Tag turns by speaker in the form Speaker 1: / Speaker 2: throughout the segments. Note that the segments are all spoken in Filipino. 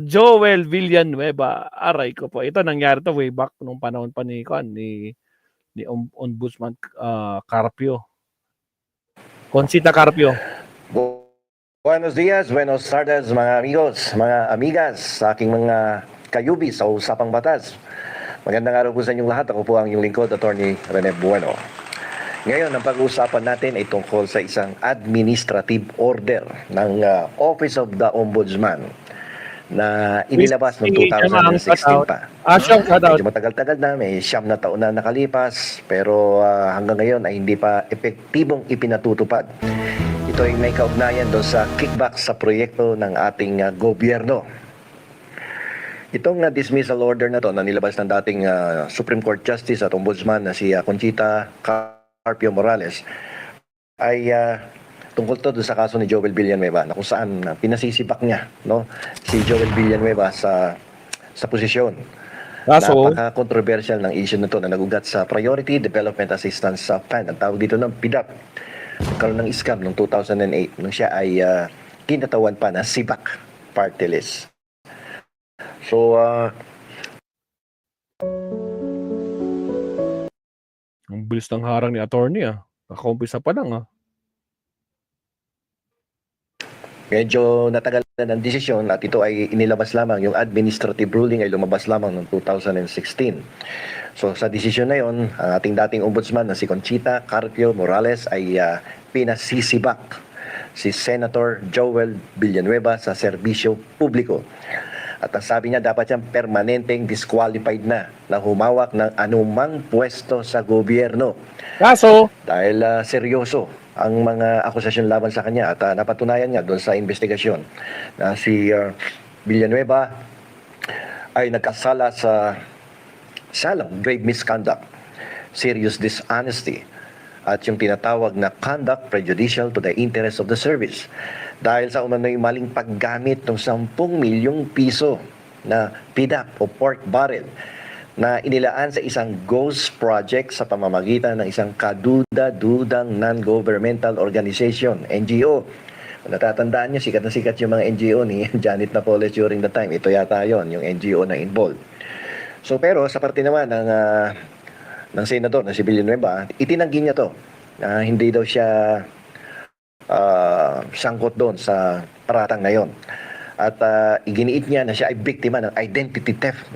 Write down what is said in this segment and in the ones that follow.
Speaker 1: Joel Villanueva. Aray ko po. Ito nangyari to way back nung panahon pa ni Ombudsman Carpio. Conchita Carpio.
Speaker 2: Buenos días, buenos tardes mga amigos, mga amigas, sa aking mga kayubi sa Usapang Batas. Magandang araw po sa inyong lahat. Ako po ang inyong lingkod, Attorney Rene Bueno. Ngayon, ang pag-uusapan natin ay tungkol sa isang administrative order ng Office of the Ombudsman na inilabas noong 2016 pa. Medyo matagal-tagal na, may 9 na taon na nakalipas, pero hanggang ngayon ay hindi pa epektibong ipinatutupad. Ito ay may kaugnayan doon sa kickback sa proyekto ng ating gobyerno. Itong dismissal order na to na nilabas ng dating Supreme Court Justice at Ombudsman na si Conchita Carpio Morales ay tungkol to sa kaso ni Joel Villanueva na kung saan pinasisibak niya, no, si Joel Villanueva sa posisyon. Napaka-controversial ng issue na to na nagugat sa Priority Development Assistance Fund. Ang tawag dito ng PDAP. Nagkaroon ng scam noong 2008 nung siya ay kinatawan pa na SIBAC party list. So,
Speaker 1: ang bilis ng harang ni attorney Nakakumpisa pa lang
Speaker 2: Medyo natagal na ng desisyon at ito ay inilabas lamang, yung administrative ruling ay lumabas lamang noong 2016. So sa desisyon na yon, ang ating dating ombudsman na si Conchita Carpio Morales ay pinasisibak si Senator Joel Villanueva sa serbisyo publiko. At ang sabi niya, dapat siyang permanenteng disqualified na humawak ng anumang pwesto sa gobyerno.
Speaker 1: Kaso,
Speaker 2: dahil seryoso ang mga akusasyon laban sa kanya at napatunayan nga doon sa investigasyon na si Villanueva ay nagkasala sa salang grave misconduct, serious dishonesty, at yung tinatawag na conduct prejudicial to the interest of the service dahil sa umano'y maling paggamit ng 10 milyong piso na PDAP o pork barrel na inilaan sa isang ghost project sa pamamagitan ng isang kaduda-dudang non-governmental organization, NGO. Kung natatandaan niyo, sikat na sikat yung mga NGO ni Janet Napoles during the time. Ito yata yon, yung NGO na involved. So pero sa parte naman ng senador na si Villanueva, itinanggi niya to. Hindi daw siya sangkot doon sa paratang na yon. At iginiit niya na siya ay biktima ng identity theft.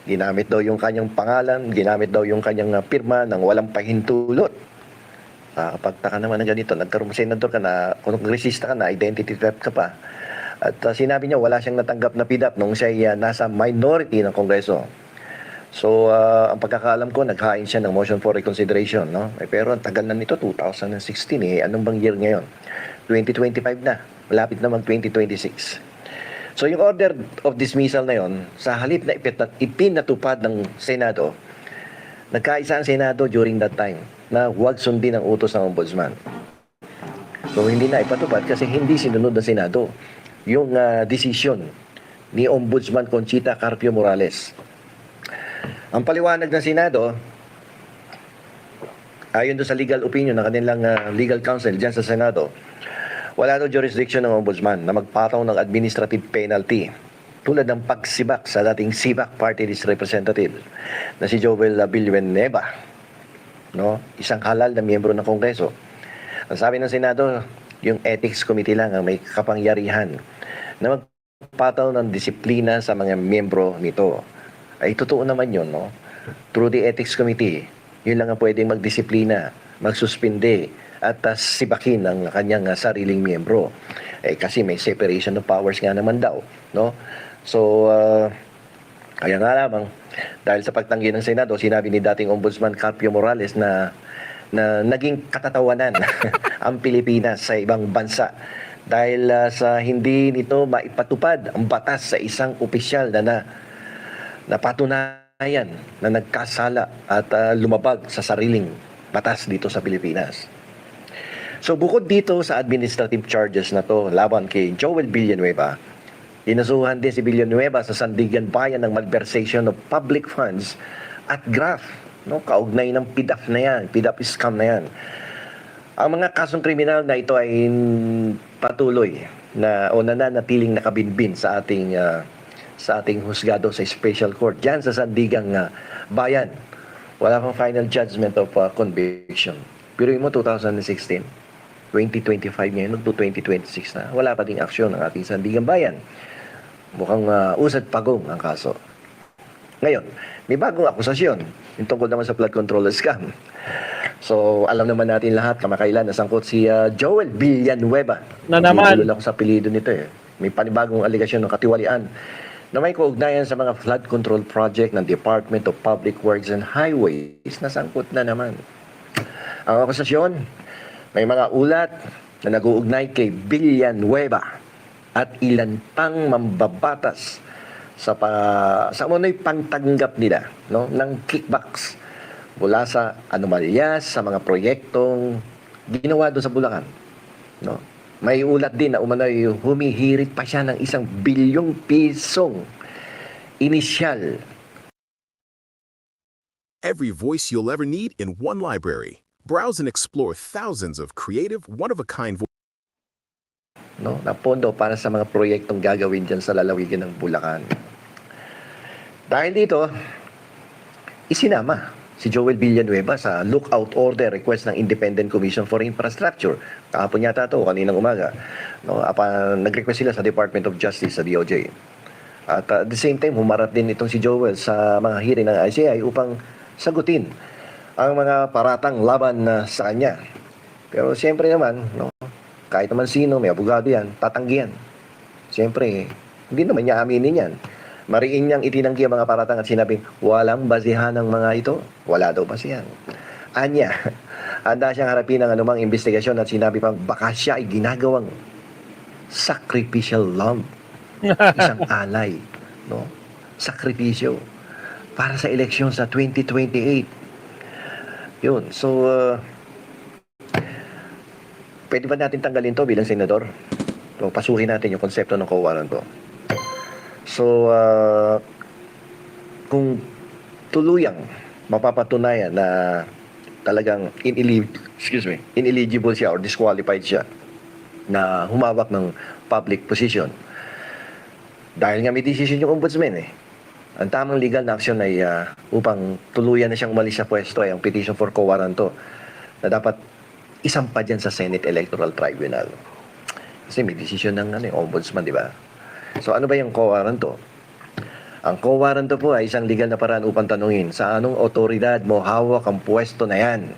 Speaker 2: Ginamit daw yung kanyang pangalan, ginamit daw yung kanyang pirma ng walang pahintulot. Pagtaka naman na ganito, nagkaroon senador ka na, kongresista ka na, identity theft ka pa. At sinabi niya wala siyang natanggap na PDAP nung siya ay nasa minority ng Kongreso. So, ang pagkakaalam ko, naghain siya ng motion for reconsideration, no? Pero ang tagal na nito, 2016 Anong bang year ngayon? 2025 na. Malapit na mag 2026. So, yung order of dismissal na yon, sa halip na ipinatupad ng Senado, nagkaisa ang Senado during that time na huwag sundin ang utos ng Ombudsman. So, hindi na ipatupad kasi hindi sinunod ng Senado yung decision ni Ombudsman Conchita Carpio Morales. Ang paliwanag ng Senado, ayon doon sa legal opinion ng kanilang legal counsel dyan sa Senado, wala daw jurisdiction ng Ombudsman na magpataw ng administrative penalty tulad ng pagsibak sa dating SIBAC party list representative na si Joel Villanueva, no? Isang halal na miyembro ng Kongreso. Ang sabi ng Senado, yung Ethics Committee lang ang may kapangyarihan na magpataw ng disiplina sa mga miyembro nito. Ay totoo naman yun, no? Through the Ethics Committee, yun lang ang pwedeng magdisiplina, magsuspinde, at sibakin ng kanyang sariling miyembro. Kasi may separation of powers nga naman daw, no? So, kaya nga lamang, dahil sa pagtanggi ng Senado, sinabi ni dating Ombudsman Carpio Morales na naging katatawanan ang Pilipinas sa ibang bansa dahil sa hindi nito maipatupad ang batas sa isang opisyal na napatunayan na nagkasala at lumabag sa sariling batas dito sa Pilipinas. So bukod dito sa administrative charges na to laban kay Joel Villanueva, inasuhan din si Villanueva sa Sandigan Bayan ng malversation of public funds at graft, no? Kaugnay ng PDAP na yan, PDAP scam na yan. Ang mga kasong kriminal na ito ay patuloy na o nananatiling nakabinbin sa ating husgado sa special court diyan sa Sandigang Bayan. Wala pang final judgment of conviction. Pero mo 2016, 2025 ngayon, to 2026 na, wala pa ding aksyon ng ating Sandigang Bayan. Mukhang usad pagong ang kaso. Ngayon, may bagong akusasyon yung tungkol naman sa flood control scam. So, alam naman natin lahat, kamakailan, nasangkot si Joel Villanueva.
Speaker 1: Na naman.
Speaker 2: Tulol ako sa apelyido nito eh. May panibagong aligasyon ng katiwalian na may kaugnayan sa mga flood control project ng Department of Public Works and Highways. Nasangkot na naman. Ang akusasyon, may mga ulat na nag-uugnay kay Villanueva at ilan pang mambabatas sa umunoy pangtanggap nila, no, ng kickbacks mula sa anomalya sa mga proyektong ginawa doon sa Bulacan, no. May ulat din na umano'y humihirit pa siya ng 1 bilyong pisong inisyal.
Speaker 3: Every voice you'll ever need in one library. Browse and explore thousands of creative, one-of-a-kind voices.
Speaker 2: No, na pondo para sa mga proyektong gagawin dyan sa lalawigan ng Bulacan. Dahil dito, isinama si Joel Villanueva sa lookout order request ng Independent Commission for Infrastructure. Kahapon yata ito, kaninang umaga. No, nag-request sila sa Department of Justice, sa DOJ. At at the same time, humarap din itong si Joel sa mga hearing ng ICI upang sagutin ang mga paratang laban sa kanya. Pero siyempre naman, no, kahit naman sino, may abogado yan, tatanggihan. Siyempre, hindi naman niya aminin yan. Mariin niyang itinanggi ang mga paratang at sinabing, walang basihan ng mga ito. Wala daw basihan. Anya, handa siyang harapin ang anumang investigasyon at sinabi pang baka siya ay ginagawang sacrificial lamb. Isang alay. No? Sakripisyo. Para sa eleksyon sa 2028. Yun. So, pwede ba natin tanggalin to bilang senador? So, pasukin natin yung konsepto ng kawalan to. So, kung tuluyang mapapatunayan na talagang ineligible siya or disqualified siya na humawak ng public position, dahil nga may decision yung ombudsman eh, ang tamang legal na aksyon ay upang tuluyan na siyang umalis sa pwesto ay ang petition for quo warranto na dapat isampa dyan sa Senate Electoral Tribunal. Kasi may decision ng ombudsman, di ba? So ano ba yung quo warranto? Ang quo warranto po ay isang legal na paraan upang tanungin sa anong otoridad mo hawak ang pwesto na yan.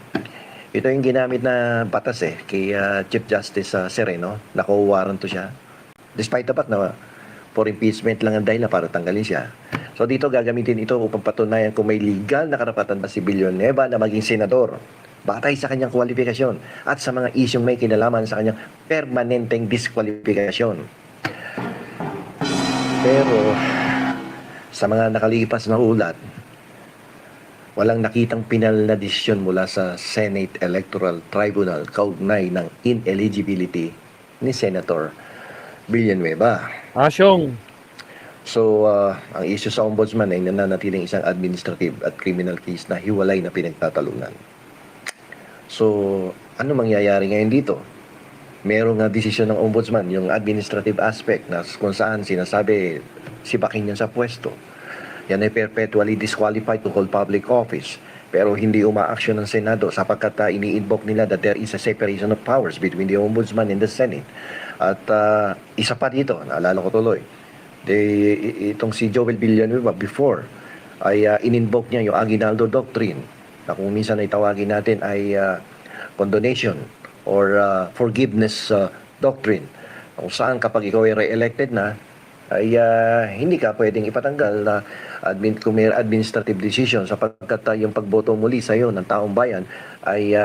Speaker 2: Ito yung ginamit na batas kay Chief Justice Sereno, na quo warranto siya. Despite the fact na for impeachment lang ang dahilan para tanggalin siya. So dito gagamitin ito upang patunayan kung may legal na karapatan ba si Villanueva na maging senador batay sa kanyang kwalifikasyon at sa mga isyong may kinalaman sa kanyang permanenteng diskwalifikasyon. Pero sa mga nakalipas na ulat, walang nakitang pinal na desisyon mula sa Senate Electoral Tribunal kaugnay ng ineligibility ni Senator Villanueva.
Speaker 1: Asyong.
Speaker 2: So, ang issue sa ombudsman ay nananatiling isang administrative at criminal case na hiwalay na pinagtatalunan. So, ano mangyayari ngayon dito? Merong desisyon ng ombudsman, yung administrative aspect na kung saan sinasabi sipakin niya sa pwesto. Yan ay perpetually disqualified to hold public office. Pero hindi umaaksyon ng Senado sapagkat ini-invoke nila that there is a separation of powers between the ombudsman and the Senate. At isa pa dito, naalala ko tuloy, itong si Joel Villanueva before ay in-invoke niya yung Aguinaldo Doctrine na kung minsan ay tawagin natin ay condonation or forgiveness doctrine, kung saan kapag ikaw ay re-elected na ay hindi ka pwedeng ipatanggal na kung may administrative decision sapagkat yung pagboto muli sa iyo ng taong bayan ay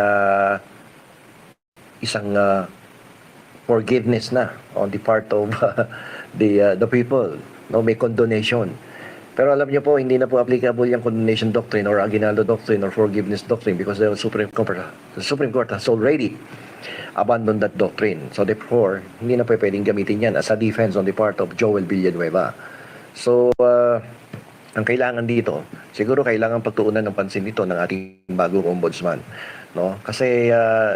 Speaker 2: isang forgiveness na on the part of the people, no, may condonation. Pero alam niyo po, hindi na po applicable yung condonation doctrine or Aguinaldo doctrine or forgiveness doctrine because the Supreme Court has already abandoned that doctrine. So therefore, hindi na po pwedeng gamitin yan as a defense on the part of Joel Villanueva. So, ang kailangan dito, siguro kailangan pagtuunan ng pansin dito ng ating bagong ombudsman no? Kasi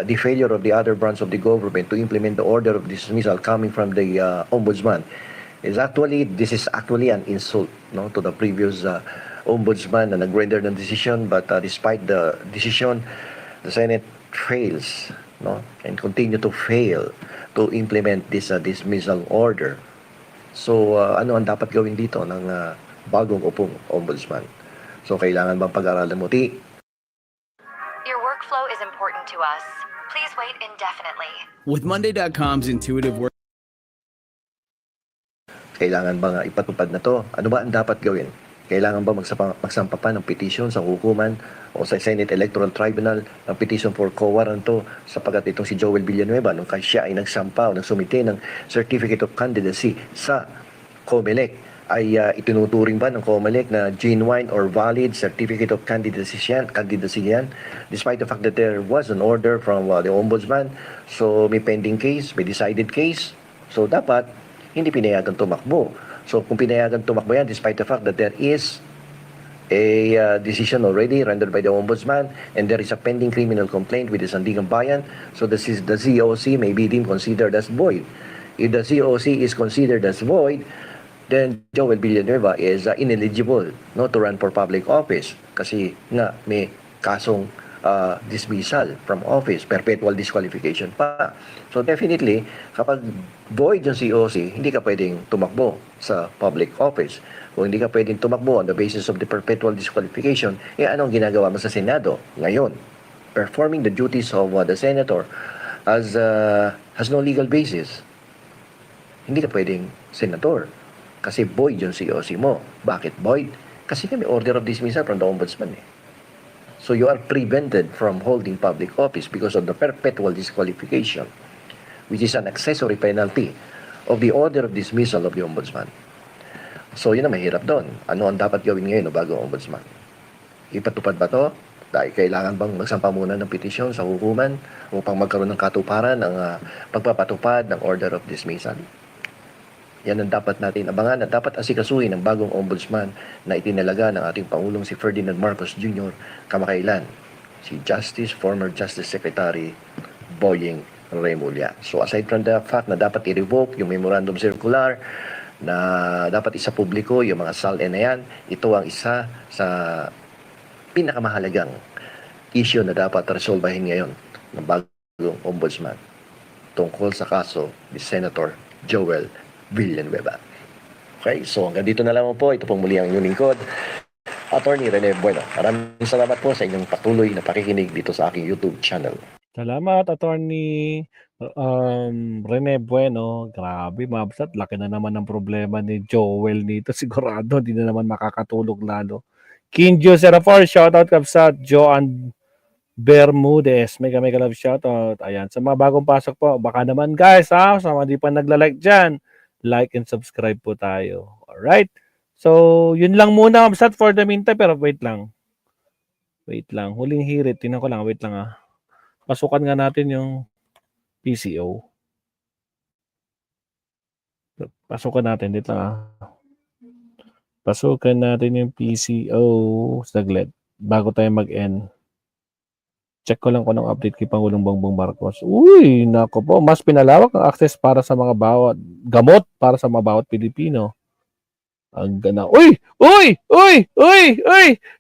Speaker 2: the failure of the other branch of the government to implement the order of dismissal coming from the ombudsman this is actually an insult, no, to the previous ombudsman na nag-render ng decision, but despite the decision, the Senate fails, no, and continue to fail to implement this dismissal order. So ano ang dapat gawin dito ng bagong upong ombudsman? So kailangan bang pag-aralan mo, Ti?
Speaker 4: Your workflow is important to us. Please wait indefinitely.
Speaker 5: With Monday.com's intuitive work.
Speaker 2: Kailangan bang ipatupad na to? Ano ba ang dapat gawin? Kailangan ba magsampa pa ng petition sa hukuman o sa Senate Electoral Tribunal ng petition for quo warranto sapagkat itong si Joel Villanueva nung siya ay nagsampa o nagsumite ng Certificate of Candidacy sa COMELEC ay itinuturing ba ng COMELEC na genuine or valid Certificate of Candidacy yan despite the fact that there was an order from the Ombudsman, so may pending case, may decided case, so dapat hindi pinayagan tumakbo. So kung pinayagan tumakbo yan despite the fact that there is a decision already rendered by the Ombudsman and there is a pending criminal complaint with the Sandigan Bayan, so the COC may be deemed considered as void. If the COC is considered as void, then Joel Villanueva is ineligible, no, to run for public office kasi nga may kasong dismissal from office, perpetual disqualification pa. So definitely, kapag void yung COC, hindi ka pwedeng tumakbo sa public office. Kung hindi ka pwedeng tumakbo on the basis of the perpetual disqualification, anong ginagawa mo sa Senado ngayon? Performing the duties of the senator has no legal basis. Hindi ka pwedeng senator kasi void yung COC mo. Bakit void? Kasi may order of dismissal from the Ombudsman eh. So you are prevented from holding public office because of the perpetual disqualification, which is an accessory penalty of the order of dismissal of the Ombudsman. So yun ang mahirap doon. Ano ang dapat gawin ngayon bago Ombudsman? Ipatupad ba to? Dahil kailangan bang magsampa muna ng petisyon sa hukuman upang magkaroon ng katuparan ng pagpapatupad ng order of dismissal? Yan ang dapat natin abangan at dapat asikasuhin ng bagong ombudsman na itinalaga ng ating Pangulong si Ferdinand Marcos Jr. kamakailan, si former Justice Secretary Boying Remulla. So aside from the fact na dapat i-revoke yung memorandum circular, na dapat isa publiko yung mga SALN na yan, ito ang isa sa pinakamahalagang issue na dapat resolbahin ngayon ng bagong ombudsman tungkol sa kaso ni Senator Joel Villanueva. Okay, so hanggang dito na lamang po. Ito pong muli ang inyong lingkod, Attorney Rene Bueno. Maraming salamat po sa inyong patuloy na pakikinig dito sa aking YouTube channel.
Speaker 1: Salamat, Attorney Rene Bueno. Grabe, mabsat. Laki na naman ng problema ni Joel nito. Sigurado, hindi na naman makakatulog lalo. Kinjo Serafor, shoutout kapsat. Joan Bermudez, mega love shoutout. Ayan, sa mga bagong pasok po, baka naman guys, sa mga di pa nagla-like dyan, like and subscribe po tayo. Alright? So, yun lang muna, kapsat, for the meantime. Pero wait lang. Huling hirit. Tingnan ko lang. Wait lang Pasukan nga natin yung PCO. Pasukan natin. Dito Pasukan natin yung PCO. Saglit. Bago tayo mag-end. Check ko lang kung anong update kay Pangulong Bongbong Marcos. Uy, nako po. Mas pinalawak ang access para sa mga gamot para sa mga bawat Pilipino. Ang gana. Uy!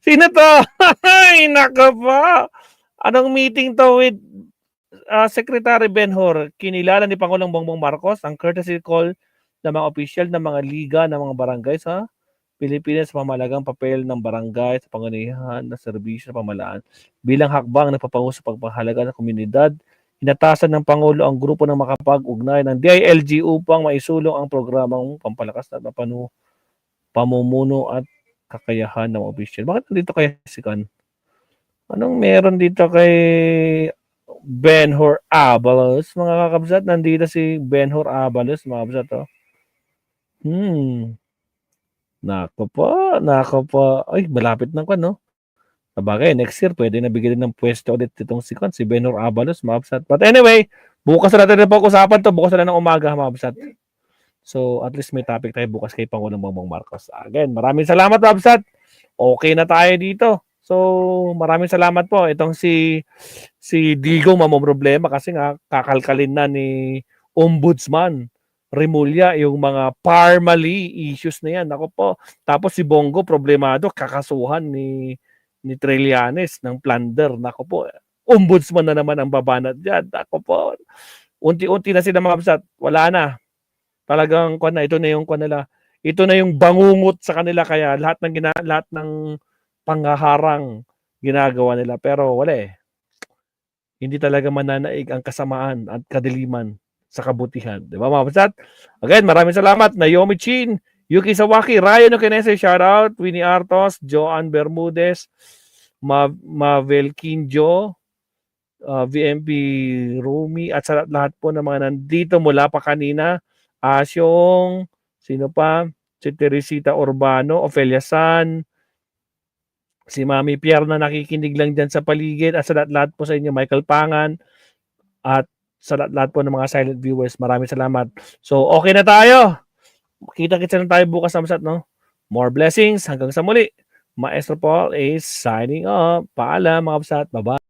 Speaker 1: Sino to? Ay, nako po. Anong meeting to with Secretary Benhur? Kinilala ni Pangulong Bongbong Marcos ang courtesy call ng mga opisyal ng mga liga ng mga barangay sa Pilipinas, mamalagang papel ng barangay sa panganihan na serbisyo ng pamahalaan. Bilang hakbang na papangu sa pagpahalaga ng komunidad, inatasan ng Pangulo ang grupo ng makapag-ugnay ng DILG upang maisulong ang programang pampalakas na pamumuno at kakayahan ng opisyal. Bakit nandito kaya si Kan? Anong meron dito kay Benhur Abalos? Mga kakabsat, nandito si Benhur Abalos, mga kabsat. Nako po. Ay, malapit na ko, no? Sabagay, next year, pwede na bigyan ng pwesto ulit itong si Benhur Abalos, mga kabsat. But anyway, bukas na natin pag-usapan to. Bukas na ng umaga, mga kabsat. So, at least may topic tayo bukas kay Pangulong Bongbong Marcos. Again, maraming salamat, mga kabsat. Okay na tayo dito So, maraming salamat po. Itong si Digo mamomroblema kasi nga kakalkalin na ni Ombudsman Remulla yung mga parmali issues na yan. Ako po. Tapos si Bongo problemado kakasuhan ni Trillanes ng plunder. Nako po. Ombudsman na naman ang babanat diyan. Nako po. Unti-unti na sila mga kapsat. Wala na. Talagang ito na yung nila. Ito na yung bangungot sa kanila kaya lahat ng panghaharang ginagawa nila pero wala eh. Hindi talaga mananaig ang kasamaan at kadiliman sa kabutihan. Di ba mga kapsat? Again, maraming salamat. Naomi Chin, Yuki Sawaki, Ryan Okinese, shout out, Winnie Artos, Joanne Bermudez, Mavel Kinjo, VMP Rumi, at sa lahat po ng mga nandito mula pa kanina. Asyong, sino pa? Si Teresita Urbano, Ofelia San, si Mami Pierre na nakikinig lang dyan sa paligid, at sa lahat po sa inyo, Michael Pangan, at sa lahat po ng mga silent viewers, maraming salamat. So, okay na tayo. Kita-kita na tayo bukas na no? More blessings. Hanggang sa muli. Maestro Paul is signing off. Paalam mga kapsat. Bye-bye.